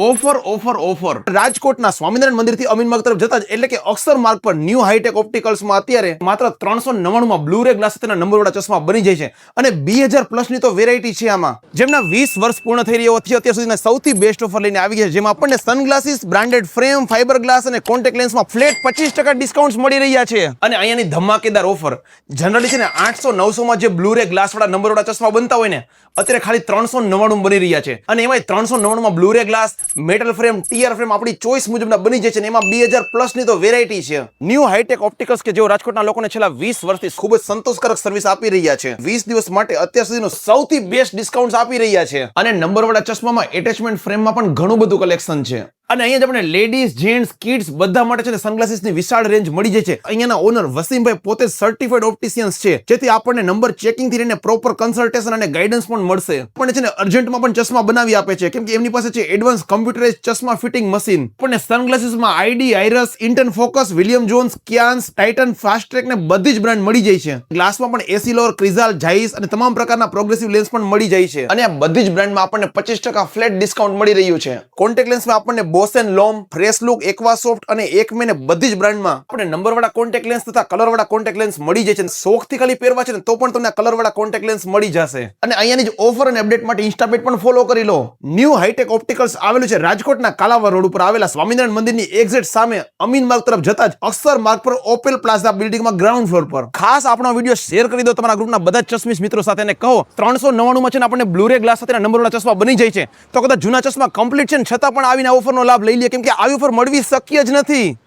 Offer offer offer રાજકોટના સ્વામિનારાયણ મંદિરથી અમીન માર્ગ તરફ જતા જ એટલે કે અક્ષર માર્ગ પર ન્યૂ હાઈટેક ઓપ્ટિકલ્સમાં અત્યારે માત્ર 399 માં બ્લુ રે ગ્લાસ સાથેના નંબરવાળા ચશ્મા બની જાય છે અને 2000 પ્લસ ની તો વેરાયટી છે આમાં, જેમના 20 વર્ષ પૂર્ણ થઈ રહ્યા છે અત્યાર સુધીના સૌથી બેસ્ટ ઓફર લઈને આવી ગયા છે, જેમાં આપણને sunglasses, branded frame, fibre glass અને કોન્ટેક્ટ લેન્સમાં ફ્લેટ 25% ડિસ્કાઉન્ટ મળી રહ્યા છે. અને અહીંયાની ધમાકેદાર ઓફર જનરલી છે ને 800-900 માં જે બ્લુ રે ગ્લાસ વાળા નંબરવાળા ચશ્મા બનતા હોય ને અત્યારે ખાલી 399 બની રહ્યા છે. અને એમાં 399 માં blue ray glass, metal frame, TR frame આપણી ચોઈસ મુજબના બની જાય છે અને એમાં 2000 પ્લસ ની તો વેરાયટી છે. ન્યૂ હાઈટેક ઓપ્ટિકલ્સ કે જેઓ રાજકોટના લોકોને છેલ્લા 20 વર્ષથી ખૂબ જ સંતોષકારક સર્વિસ આપી રહ્યા છે, 20 દિવસ માટે અત્યાર સુધીનો સૌથી બેસ્ટ ડિસ્કાઉન્ટ આપી રહ્યા છે. અને નંબરવાળા ચશ્મામાં એટેચમેન્ટ ફ્રેમમાં પણ ઘણું બધું કલેક્શન છે. અને અહીંયા જ આપણે લેડીઝ, જેન્ટ્સ, કિડ્સ બધા માટે છે ને સનગ્લાસીસની વિશાળ રેન્જ મળી જાય છે. અહીંયાના ઓનર વસીમભાઈ પોતે સર્ટિફાઈડ ઓપ્ટિશિયન્સ છે, જેથી આપણને નંબર ચેકિંગ થી લઈને પ્રોપર કન્સલ્ટેશન અને ગાઈડન્સ પણ મળશે. આપણને છે ને અર્જન્ટમાં પણ ચશ્મા બનાવી આપે છે, કેમ કે એમની પાસે છે એડવાન્સ કમ્પ્યુટરાઇઝ ચશ્મા ફિટિંગ મશીન. આપણને સનગ્લાસીસમાં આઈડી, આઈરસ, ઇન્ટન ફોકસ, વિલિયમ જોન્સ, કિયાન્સ, ટાઇટન, ફાસ્ટ ટ્રેક ને બધી જ બ્રાન્ડ મળી જાય છે. ગ્લાસમાં પણ એસીલોર, ક્રિઝાલ, જાઈસ અને તમામ પ્રકારના પ્રોગ્રેસિવ લેન્સ પણ મળી જાય છે. અને આ બધી જ બ્રાન્ડમાં આપણને 25% ફ્લેટ ડિસ્કાઉન્ટ મળી રહ્યું છે. કોન્ટેક્ટ લેન્સમાં આપણને બોસ એન્ડ લોમ, ફ્રેશ લુક, એક્વાસોફ્ટ અને એકમે ને બધી જ બ્રાન્ડમાં આપણે નંબરવાળા કોન્ટેક્ટ લેન્સ તથા કલરવાળા કોન્ટેક્ટ લેન્સ મળી જાય છે. શોખથી ખાલી પહેરવા છે ને તો પણ તમને કલરવાળા કોન્ટેક્ટ લેન્સ મળી જશે. અને અહીંયાની જ ઓફર અને અપડેટ માટે ઇન્સ્ટા પેજ પણ ફોલો કરી લો. ન્યૂ હાઈટેક ઓપ્ટિકલ્સ આવેલું છે રાજકોટના કાલાવડ રોડ ઉપર આવેલા સ્વામિનારાયણ મંદિરની એક્ઝેક્ટ સામે અમીન માર્ગ તરફ જતા જ અક્ષર માર્ગ પર ઓપેલ પ્લાઝા બિલ્ડિંગમાં ગ્રાઉન્ડ ફ્લોર પર. ખાસ આપણો વિડીયો શેર કરી દો તમારા ગ્રુપના બધા જ ચશ્મીશ મિત્રો સાથે અને કહો 399 માં છે ને આપણને બ્લુ રે ગ્લાસ સાથેના નંબરવાળા ચશ્મા બની જાય છે, તો કદાચ જૂના ચશ્મા કમ્પ્લીટ છે ને છતાં પણ આવીને ઓફરનો લાભ લઈ લે, કેમ કે આવી ઓફર મળવી શક્ય જ નથી.